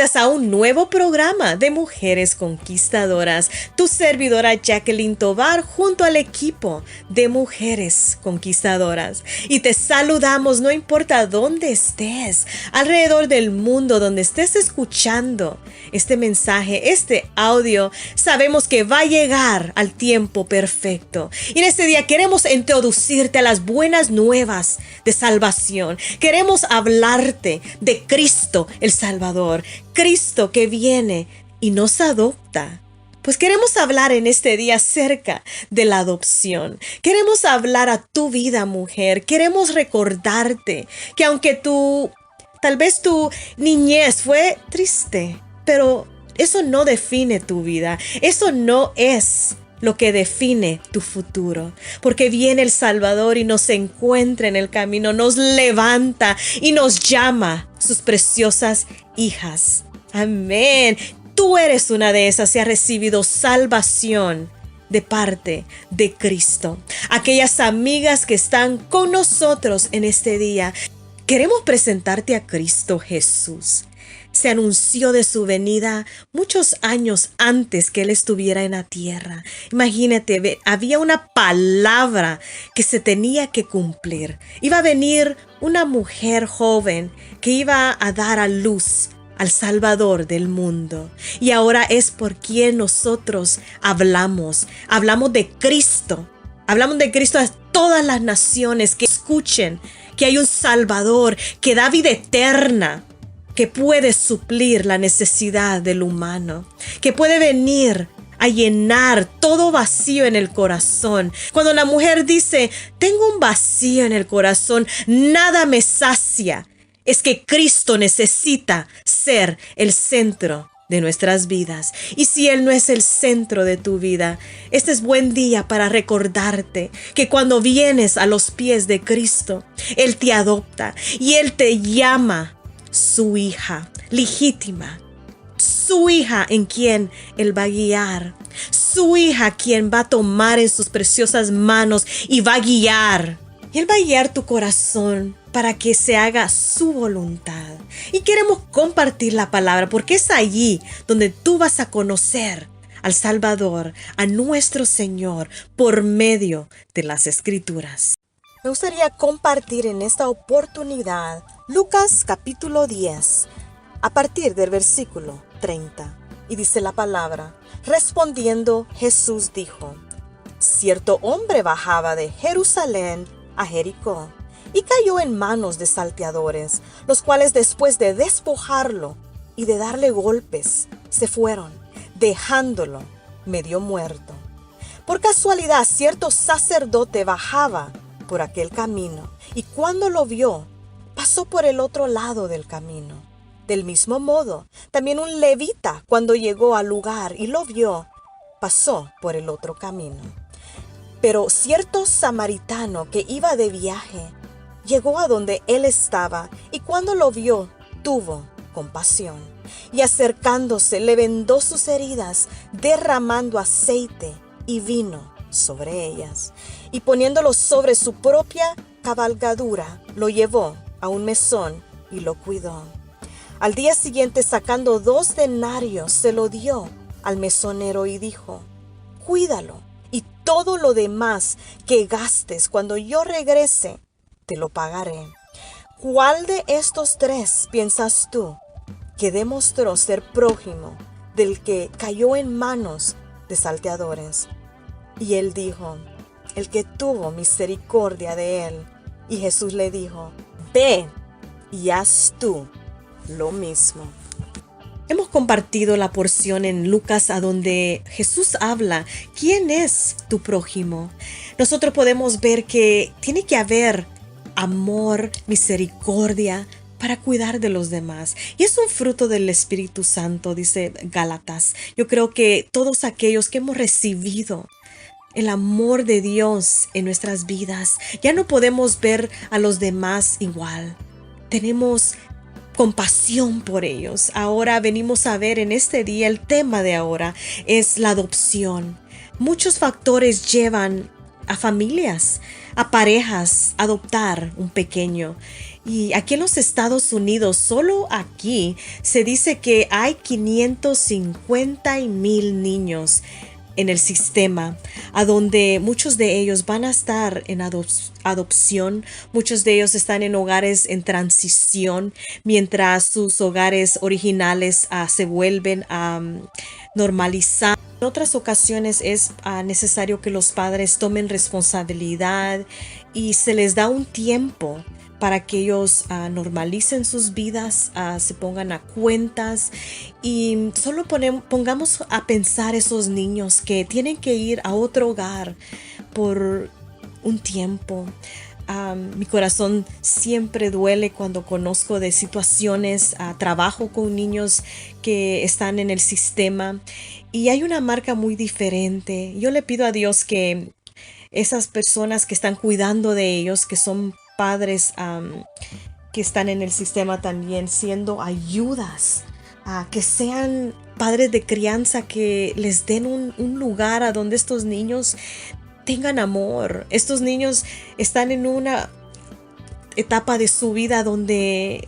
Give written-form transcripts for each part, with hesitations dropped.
bienvenidas a un nuevo programa de Mujeres Conquistadoras. Tu servidora Jacqueline Tovar junto al equipo de Mujeres Conquistadoras. Y te saludamos no importa dónde estés, alrededor del mundo donde estés escuchando este mensaje, este audio. Sabemos que va a llegar al tiempo perfecto. Y en este día queremos introducirte a las buenas nuevas de salvación. Queremos hablarte de Cristo el Salvador, Cristo que viene y nos adopta. Pues queremos hablar en este día acerca de la adopción. Queremos hablar a tu vida, mujer. Queremos recordarte que aunque tal vez tu niñez fue triste, pero eso no define tu vida. Eso no es lo que define tu futuro, porque viene el Salvador y nos encuentra en el camino, nos levanta y nos llama sus preciosas hijas. Amén. Tú eres una de esas y has recibido salvación de parte de Cristo. Aquellas amigas que están con nosotros en este día, queremos presentarte a Cristo Jesús. Se anunció de su venida muchos años antes que Él estuviera en la tierra. Imagínate, había una palabra que se tenía que cumplir. Iba a venir una mujer joven que iba a dar a luz al Salvador del mundo. Y ahora es por quien nosotros hablamos. Hablamos de Cristo. Hablamos de Cristo a todas las naciones que escuchen que hay un Salvador que da vida eterna, que puede suplir la necesidad del humano, que puede venir a llenar todo vacío en el corazón. Cuando la mujer dice, tengo un vacío en el corazón, nada me sacia, es que Cristo necesita ser el centro de nuestras vidas. Y si Él no es el centro de tu vida, este es buen día para recordarte que cuando vienes a los pies de Cristo, Él te adopta y Él te llama su hija legítima, su hija en quien Él va a guiar, su hija quien va a tomar en sus preciosas manos y va a guiar. Y Él va a guiar tu corazón para que se haga su voluntad. Y queremos compartir la palabra porque es allí donde tú vas a conocer al Salvador, a nuestro Señor, por medio de las Escrituras. Me gustaría compartir en esta oportunidad Lucas capítulo 10, a partir del versículo 30. Y dice la palabra, respondiendo Jesús dijo, cierto hombre bajaba de Jerusalén a Jericó y cayó en manos de salteadores, los cuales después de despojarlo y de darle golpes, se fueron, dejándolo medio muerto. Por casualidad, cierto sacerdote bajaba por aquel camino, y cuando lo vio, pasó por el otro lado del camino. Del mismo modo, también un levita, cuando llegó al lugar y lo vio, pasó por el otro camino. Pero cierto samaritano que iba de viaje, llegó a donde él estaba, y cuando lo vio, tuvo compasión. Y acercándose, le vendó sus heridas, derramando aceite y vino sobre ellas. Y poniéndolo sobre su propia cabalgadura, lo llevó a un mesón y lo cuidó. Al día siguiente, sacando 2 denarios, se lo dio al mesonero y dijo, cuídalo, y todo lo demás que gastes cuando yo regrese, te lo pagaré. ¿Cuál de estos 3 piensas tú que demostró ser prójimo del que cayó en manos de salteadores? Y él dijo, el que tuvo misericordia de él. Y Jesús le dijo, ve y haz tú lo mismo. Hemos compartido la porción en Lucas a donde Jesús habla, ¿quién es tu prójimo? Nosotros podemos ver que tiene que haber amor, misericordia para cuidar de los demás. Y es un fruto del Espíritu Santo, dice Gálatas. Yo creo que todos aquellos que hemos recibido el amor de Dios en nuestras vidas, ya no podemos ver a los demás igual. Tenemos compasión por ellos. Ahora venimos a ver en este día, el tema de ahora es la adopción. Muchos factores llevan a familias, a parejas, a adoptar un pequeño. Y aquí en los Estados Unidos, solo aquí, se dice que hay 550,000 niños en el sistema, a donde muchos de ellos van a estar en adopción, muchos de ellos están en hogares en transición, mientras sus hogares originales se vuelven a normalizar. En otras ocasiones es necesario que los padres tomen responsabilidad y se les da un tiempo para que ellos normalicen sus vidas, se pongan a cuentas y solo pongamos a pensar esos niños que tienen que ir a otro hogar por un tiempo. Mi corazón siempre duele cuando conozco de situaciones, trabajo con niños que están en el sistema y hay una marca muy diferente. Yo le pido a Dios que esas personas que están cuidando de ellos, que son padres que están en el sistema también siendo ayudas, que sean padres de crianza, que les den un lugar a donde estos niños tengan amor. Estos niños están en una etapa de su vida donde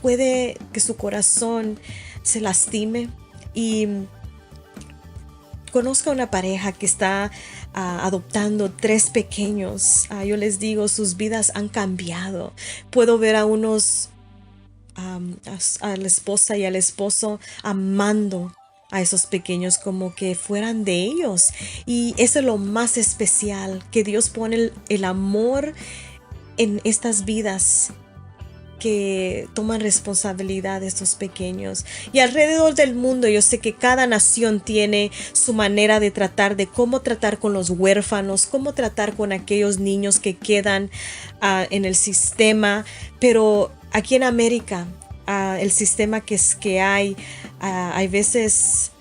puede que su corazón se lastime. Y conozco a una pareja que está adoptando 3 pequeños. Yo les digo, sus vidas han cambiado. Puedo ver a unos, a la esposa y al esposo amando a esos pequeños como que fueran de ellos. Y eso es lo más especial, que Dios pone el amor en estas vidas que toman responsabilidad de estos pequeños. Y alrededor del mundo yo sé que cada nación tiene su manera de tratar, de cómo tratar con los huérfanos, cómo tratar con aquellos niños que quedan en el sistema. Pero aquí en América, el sistema que hay veces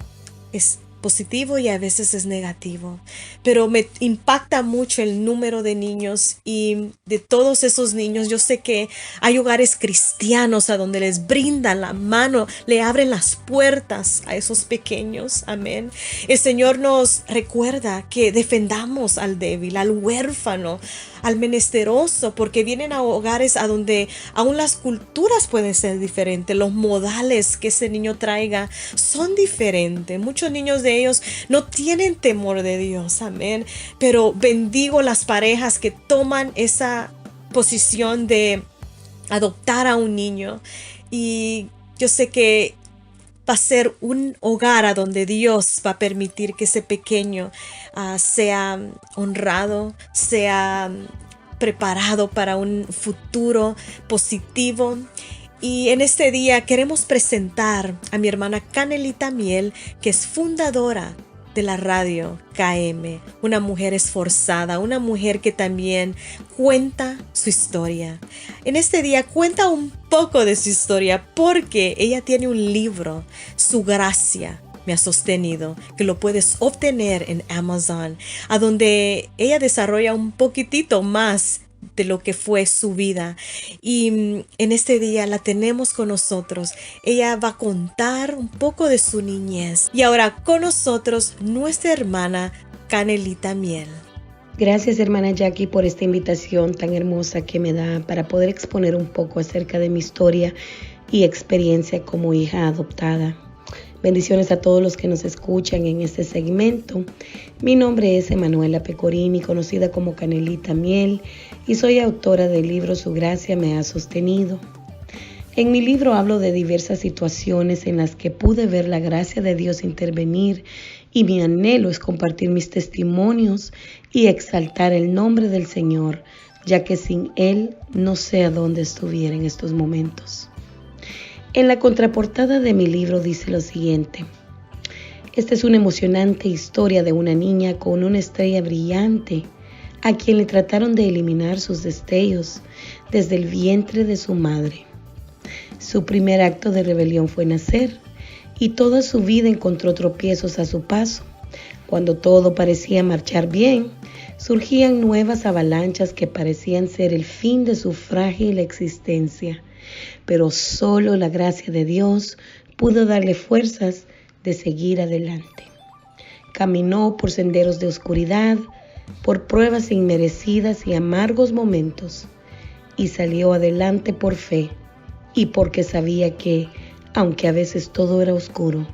es positivo y a veces es negativo, pero me impacta mucho el número de niños, y de todos esos niños yo sé que hay hogares cristianos a donde les brindan la mano, le abren las puertas a esos pequeños. Amén. El Señor nos recuerda que defendamos al débil, al huérfano, al menesteroso, porque vienen a hogares a donde aún las culturas pueden ser diferentes, los modales que ese niño traiga son diferentes. Muchos niños de ellos no tienen temor de Dios, amén, pero bendigo las parejas que toman esa posición de adoptar a un niño, y yo sé que va a ser un hogar a donde Dios va a permitir que ese pequeño sea honrado, sea preparado para un futuro positivo. Y en este día queremos presentar a mi hermana Canelita Miel, que es fundadora de la radio KM, una mujer esforzada, una mujer que también cuenta su historia. En este día cuenta un poco de su historia porque ella tiene un libro, Su Gracia Me Ha Sostenido, que lo puedes obtener en Amazon, a donde ella desarrolla un poquitito más de lo que fue su vida. Y en este día la tenemos con nosotros. Ella va a contar un poco de su niñez. Y ahora con nosotros nuestra hermana Canelita Miel. Gracias, hermana Jackie, por esta invitación tan hermosa que me da para poder exponer un poco acerca de mi historia y experiencia como hija adoptada. Bendiciones a todos los que nos escuchan en este segmento. Mi nombre es Emanuela Pecorini, conocida como Canelita Miel, y soy autora del libro Su Gracia Me Ha Sostenido. En mi libro hablo de diversas situaciones en las que pude ver la gracia de Dios intervenir, y mi anhelo es compartir mis testimonios y exaltar el nombre del Señor, ya que sin Él no sé a dónde estuviera en estos momentos. En la contraportada de mi libro dice lo siguiente: esta es una emocionante historia de una niña con una estrella brillante a quien le trataron de eliminar sus destellos desde el vientre de su madre. Su primer acto de rebelión fue nacer, y toda su vida encontró tropiezos a su paso. Cuando todo parecía marchar bien, surgían nuevas avalanchas que parecían ser el fin de su frágil existencia. Pero solo la gracia de Dios pudo darle fuerzas de seguir adelante. Caminó por senderos de oscuridad, por pruebas inmerecidas y amargos momentos. y salió adelante por fe y porque sabía que, aunque a veces todo era oscuro,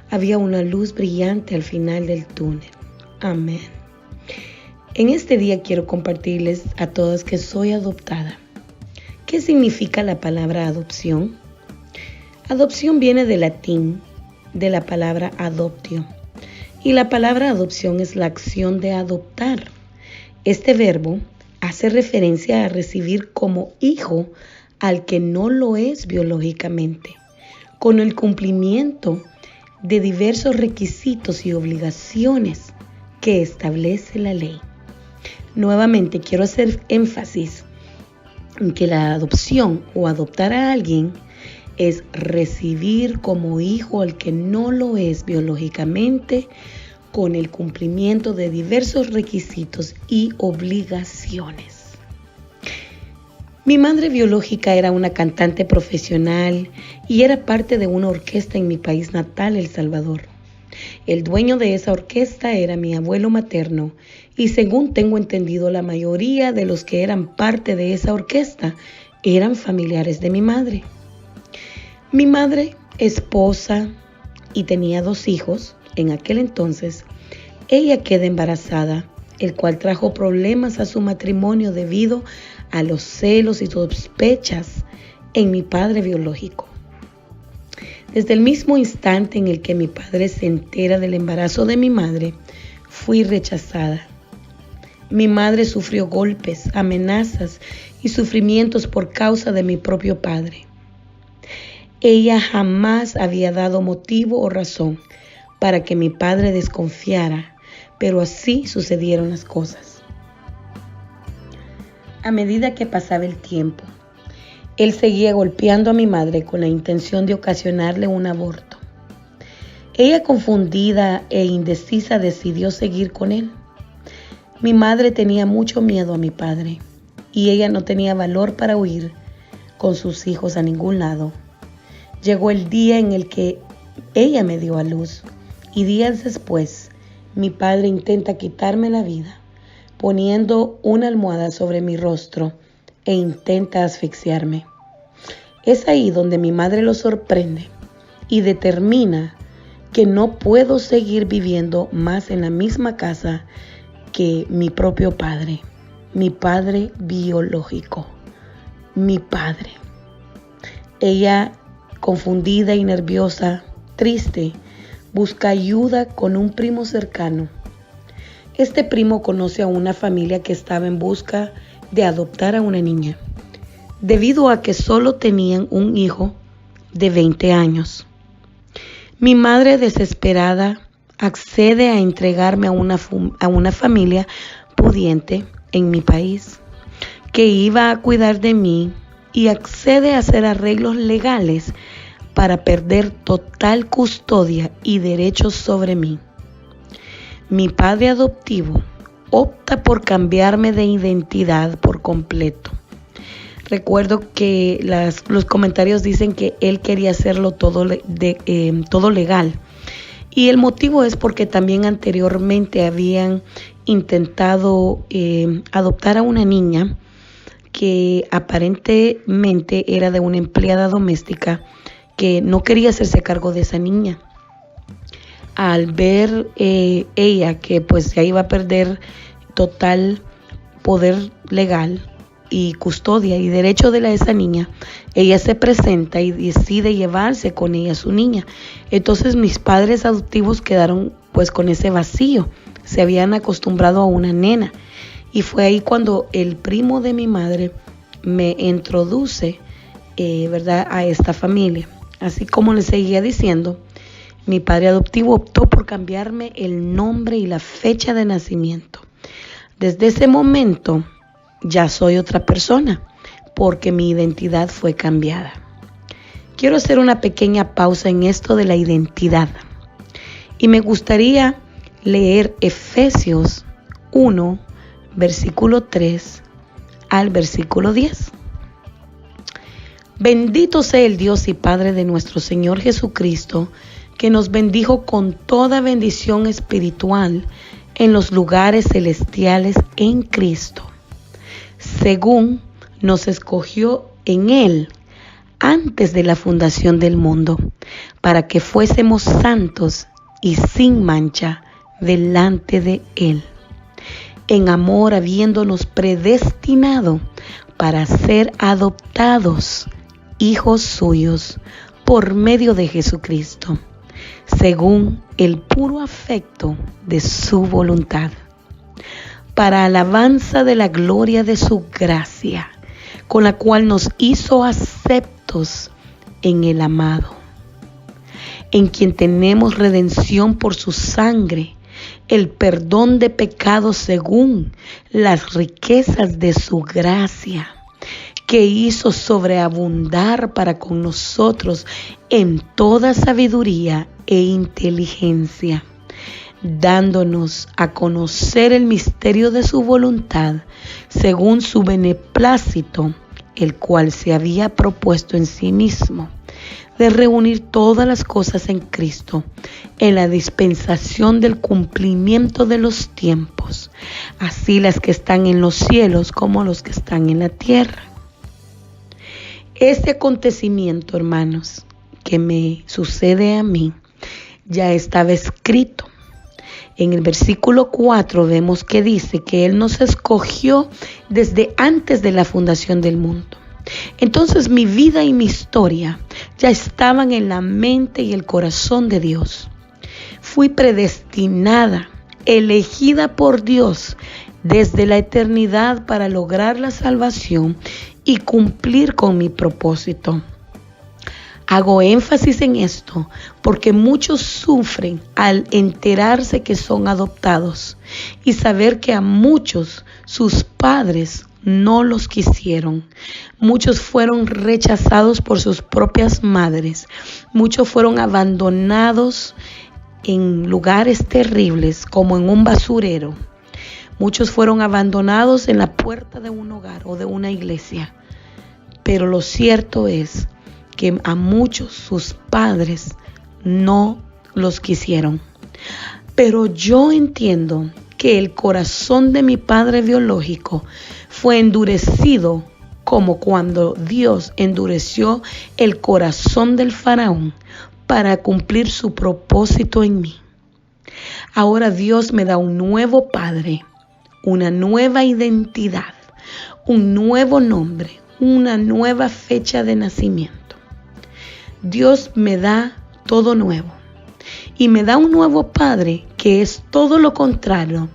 había una luz brillante al final del túnel. Amén. En este día quiero compartirles a todas que soy adoptada. ¿Qué significa la palabra adopción? Adopción viene del latín, de la palabra adoptio. Y la palabra adopción es la acción de adoptar. Este verbo hace referencia a recibir como hijo al que no lo es biológicamente, con el cumplimiento de diversos requisitos y obligaciones que establece la ley. Nuevamente quiero hacer énfasis en que la adopción o adoptar a alguien es recibir como hijo al que no lo es biológicamente, con el cumplimiento de diversos requisitos y obligaciones. Mi madre biológica era una cantante profesional y era parte de una orquesta en mi país natal, El Salvador. El dueño de esa orquesta era mi abuelo materno y, según tengo entendido, la mayoría de los que eran parte de esa orquesta eran familiares de mi madre. Mi madre, esposa y tenía 2 hijos en aquel entonces. Ella queda embarazada, el cual trajo problemas a su matrimonio debido a los celos y sospechas en mi padre biológico. Desde el mismo instante en el que mi padre se entera del embarazo de mi madre, fui rechazada. Mi madre sufrió golpes, amenazas y sufrimientos por causa de mi propio padre. Ella jamás había dado motivo o razón para que mi padre desconfiara, pero así sucedieron las cosas. A medida que pasaba el tiempo, él seguía golpeando a mi madre con la intención de ocasionarle un aborto. Ella, confundida e indecisa, decidió seguir con él. Mi madre tenía mucho miedo a mi padre y ella no tenía valor para huir con sus hijos a ningún lado. Llegó el día en el que ella me dio a luz y días después mi padre intenta quitarme la vida, poniendo una almohada sobre mi rostro e intenta asfixiarme. Es ahí donde mi madre lo sorprende y determina que no puedo seguir viviendo más en la misma casa que mi propio padre, mi padre biológico, mi padre. Ella, confundida y nerviosa, triste, busca ayuda con un primo cercano. Este primo conoce a una familia que estaba en busca de adoptar a una niña, debido a que solo tenían un hijo de 20 años. Mi madre, desesperada, accede a entregarme a una familia pudiente en mi país, que iba a cuidar de mí, y accede a hacer arreglos legales para perder total custodia y derechos sobre mí. Mi padre adoptivo opta por cambiarme de identidad por completo. Recuerdo que los comentarios dicen que él quería hacerlo todo legal. Y el motivo es porque también anteriormente habían intentado adoptar a una niña que aparentemente era de una empleada doméstica que no quería hacerse cargo de esa niña. Al ver ella que pues ya iba a perder total poder legal y custodia y derecho de esa niña, ella se presenta y decide llevarse con ella a su niña. Entonces mis padres adoptivos quedaron pues con ese vacío, se habían acostumbrado a una nena, y fue ahí cuando el primo de mi madre me introduce ¿verdad?, a esta familia. Así como les seguía diciendo, mi padre adoptivo optó por cambiarme el nombre y la fecha de nacimiento. Desde ese momento ya soy otra persona, porque mi identidad fue cambiada. Quiero hacer una pequeña pausa en esto de la identidad. Y me gustaría leer Efesios 1, versículo 3 al versículo 10. Bendito sea el Dios y Padre de nuestro Señor Jesucristo, que nos bendijo con toda bendición espiritual en los lugares celestiales en Cristo, según nos escogió en Él antes de la fundación del mundo, para que fuésemos santos y sin mancha delante de Él, en amor habiéndonos predestinado para ser adoptados hijos suyos por medio de Jesucristo, según el puro afecto de su voluntad, para alabanza de la gloria de su gracia, con la cual nos hizo aceptos en el amado, en quien tenemos redención por su sangre, el perdón de pecados según las riquezas de su gracia, que hizo sobreabundar para con nosotros en toda sabiduría e inteligencia, dándonos a conocer el misterio de su voluntad, según su beneplácito, el cual se había propuesto en sí mismo, de reunir todas las cosas en Cristo, en la dispensación del cumplimiento de los tiempos, así las que están en los cielos como los que están en la tierra. Este acontecimiento, hermanos, que me sucede a mí, ya estaba escrito. En el versículo 4 vemos que dice que Él nos escogió desde antes de la fundación del mundo. Entonces mi vida y mi historia ya estaban en la mente y el corazón de Dios. Fui predestinada, elegida por Dios desde la eternidad para lograr la salvación y cumplir con mi propósito. Hago énfasis en esto porque muchos sufren al enterarse que son adoptados y saber que a muchos sus padres no los quisieron. Muchos fueron rechazados por sus propias madres. Muchos fueron abandonados en lugares terribles como en un basurero. Muchos fueron abandonados en la puerta de un hogar o de una iglesia. Pero lo cierto es que a muchos sus padres no los quisieron. Pero yo entiendo que el corazón de mi padre biológico fue endurecido como cuando Dios endureció el corazón del faraón para cumplir su propósito en mí. Ahora Dios me da un nuevo padre, una nueva identidad, un nuevo nombre, una nueva fecha de nacimiento. Dios me da todo nuevo y me da un nuevo padre que es todo lo contrario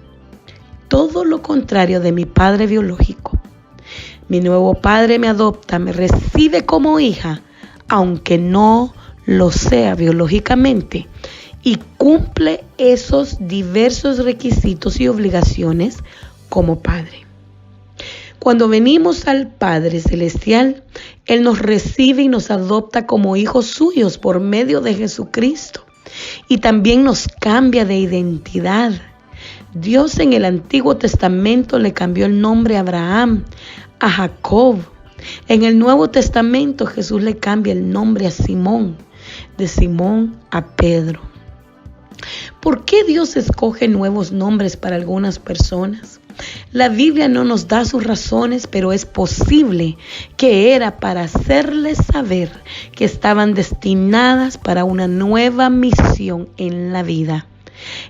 de mi padre biológico. Mi nuevo padre me adopta, me recibe como hija, aunque no lo sea biológicamente, y cumple esos diversos requisitos y obligaciones como padre. Cuando venimos al Padre Celestial, Él nos recibe y nos adopta como hijos suyos por medio de Jesucristo. Y también nos cambia de identidad. Dios en el Antiguo Testamento le cambió el nombre a Abraham, a Jacob. En el Nuevo Testamento Jesús le cambia el nombre a Simón, de Simón a Pedro. ¿Por qué Dios escoge nuevos nombres para algunas personas? La Biblia no nos da sus razones, pero es posible que era para hacerles saber que estaban destinadas para una nueva misión en la vida.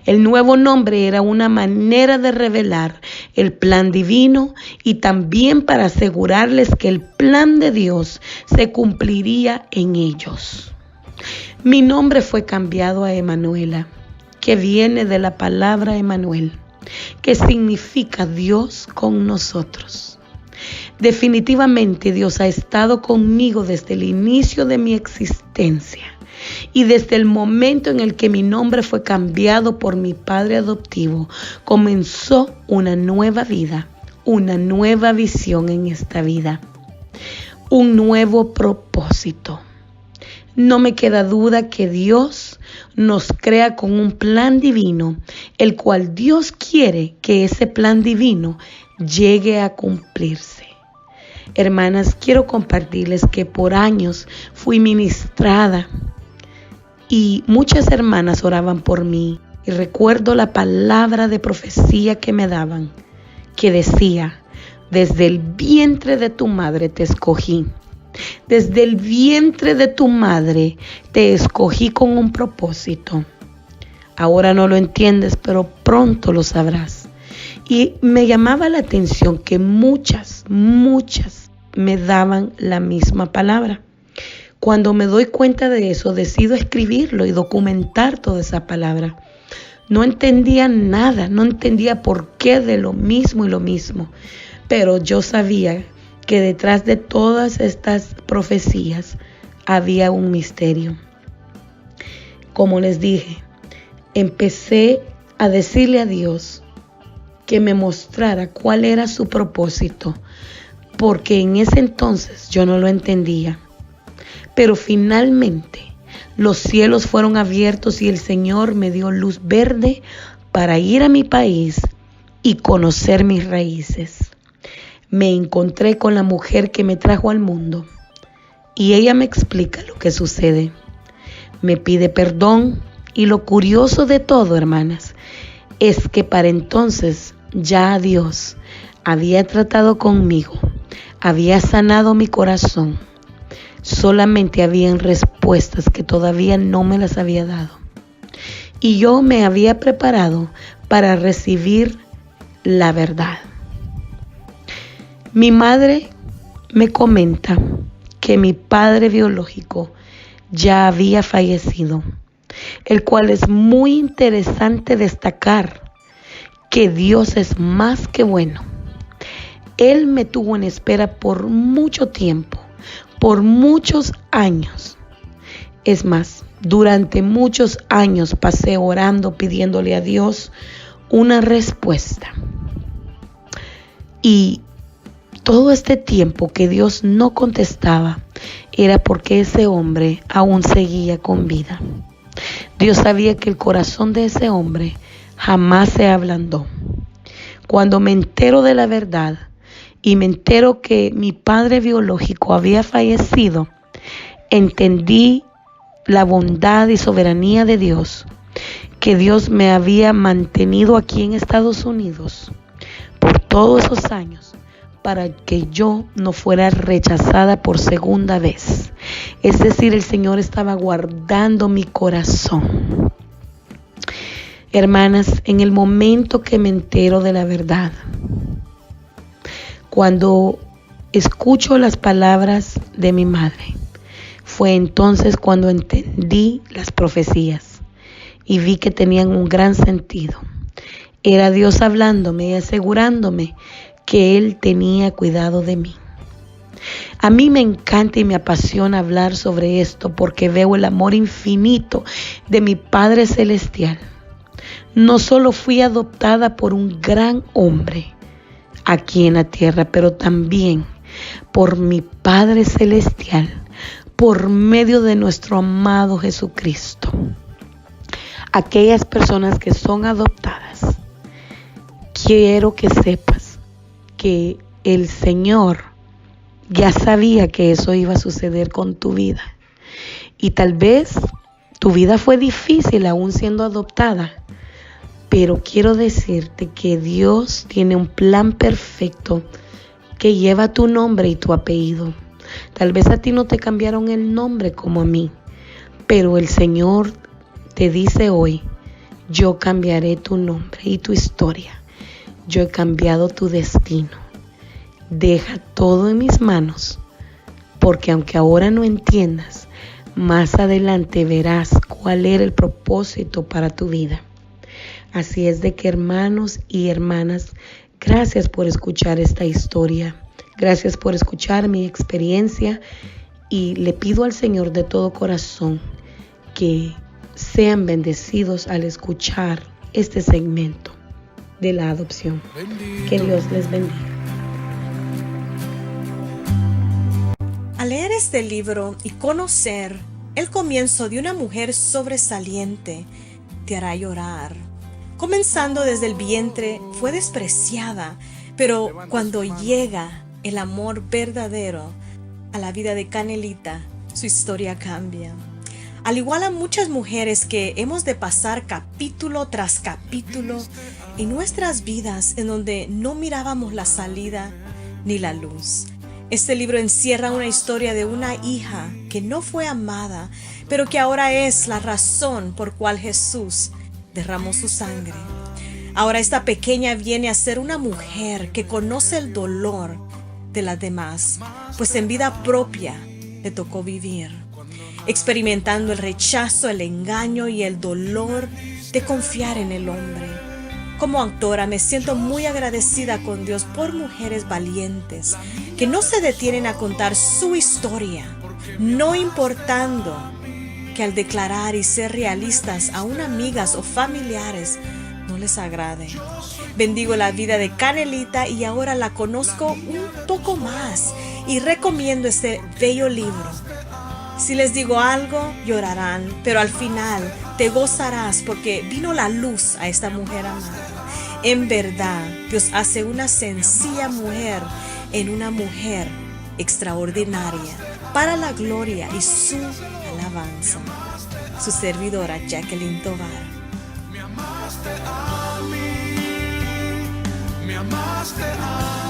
El nuevo nombre era una manera de revelar el plan divino y también para asegurarles que el plan de Dios se cumpliría en ellos. Mi nombre fue cambiado a Emanuela, que viene de la palabra Emanuel, que significa Dios con nosotros. Definitivamente Dios ha estado conmigo desde el inicio de mi existencia y desde el momento en el que mi nombre fue cambiado por mi padre adoptivo, comenzó una nueva vida, una nueva visión en esta vida, un nuevo propósito. No me queda duda que Dios nos crea con un plan divino, el cual Dios quiere que ese plan divino llegue a cumplirse. Hermanas, quiero compartirles que por años fui ministrada y muchas hermanas oraban por mí. Y recuerdo la palabra de profecía que me daban, que decía: Desde el vientre de tu madre te escogí. Desde el vientre de tu madre te escogí con un propósito. Ahora no lo entiendes, pero pronto lo sabrás. Y me llamaba la atención que muchas me daban la misma palabra. Cuando me doy cuenta de eso, decido escribirlo y documentar toda esa palabra. No entendía nada, no entendía por qué de lo mismo y lo mismo. Pero yo sabía que detrás de todas estas profecías había un misterio. Como les dije, empecé a decirle a Dios que me mostrara cuál era su propósito, porque en ese entonces yo no lo entendía. Pero finalmente los cielos fueron abiertos y el Señor me dio luz verde para ir a mi país y conocer mis raíces. Me encontré con la mujer que me trajo al mundo y ella me explica lo que sucede. Me pide perdón y lo curioso de todo, hermanas, es que para entonces ya Dios había tratado conmigo, había sanado mi corazón. Solamente habían respuestas que todavía no me las había dado. Y yo me había preparado para recibir la verdad. Mi madre me comenta que mi padre biológico ya había fallecido, el cual es muy interesante destacar que Dios es más que bueno. Él me tuvo en espera por mucho tiempo, por muchos años. Es más, durante muchos años pasé orando, pidiéndole a Dios una respuesta. Y todo este tiempo que Dios no contestaba era porque ese hombre aún seguía con vida. Dios sabía que el corazón de ese hombre jamás se ablandó. Cuando me entero de la verdad y me entero que mi padre biológico había fallecido, entendí la bondad y soberanía de Dios, que Dios me había mantenido aquí en Estados Unidos por todos esos años para que yo no fuera rechazada por segunda vez. Es decir, el Señor estaba guardando mi corazón. Hermanas, en el momento que me entero de la verdad, cuando escucho las palabras de mi madre, fue entonces cuando entendí las profecías y vi que tenían un gran sentido. Era Dios hablándome y asegurándome que Él tenía cuidado de mí. A mí me encanta y me apasiona hablar sobre esto porque veo el amor infinito de mi Padre Celestial. No solo fui adoptada por un gran hombre aquí en la tierra, pero también por mi Padre Celestial, por medio de nuestro amado Jesucristo. Aquellas personas que son adoptadas, quiero que sepas que el Señor ya sabía que eso iba a suceder con tu vida. Y tal vez tu vida fue difícil aún siendo adoptada, pero quiero decirte que Dios tiene un plan perfecto que lleva tu nombre y tu apellido. Tal vez a ti no te cambiaron el nombre como a mí, pero el Señor te dice hoy, yo cambiaré tu nombre y tu historia. Yo he cambiado tu destino. Deja todo en mis manos, porque aunque ahora no entiendas, más adelante verás cuál era el propósito para tu vida. Así es de que, hermanos y hermanas, gracias por escuchar esta historia. Gracias por escuchar mi experiencia y le pido al Señor de todo corazón que sean bendecidos al escuchar este segmento de la adopción. Que Dios les bendiga. Al leer este libro y conocer el comienzo de una mujer sobresaliente, te hará llorar. Comenzando desde el vientre, fue despreciada, pero cuando llega el amor verdadero a la vida de Canelita, su historia cambia. Al igual a muchas mujeres que hemos de pasar capítulo tras capítulo en nuestras vidas en donde no mirábamos la salida, ni la luz. Este libro encierra una historia de una hija que no fue amada, pero que ahora es la razón por cual Jesús derramó su sangre. Ahora esta pequeña viene a ser una mujer que conoce el dolor de las demás, pues en vida propia le tocó vivir, experimentando el rechazo, el engaño y el dolor de confiar en el hombre. Como autora me siento muy agradecida con Dios por mujeres valientes que no se detienen a contar su historia, no importando que al declarar y ser realistas aún amigas o familiares no les agrade. Bendigo la vida de Canelita y ahora la conozco un poco más y recomiendo este bello libro. Si les digo algo, llorarán, pero al final te gozarás porque vino la luz a esta mujer amada. En verdad, Dios hace una sencilla mujer en una mujer extraordinaria para la gloria y su alabanza. Su servidora Jacqueline Tovar. Me amaste a mí, me amaste a mí.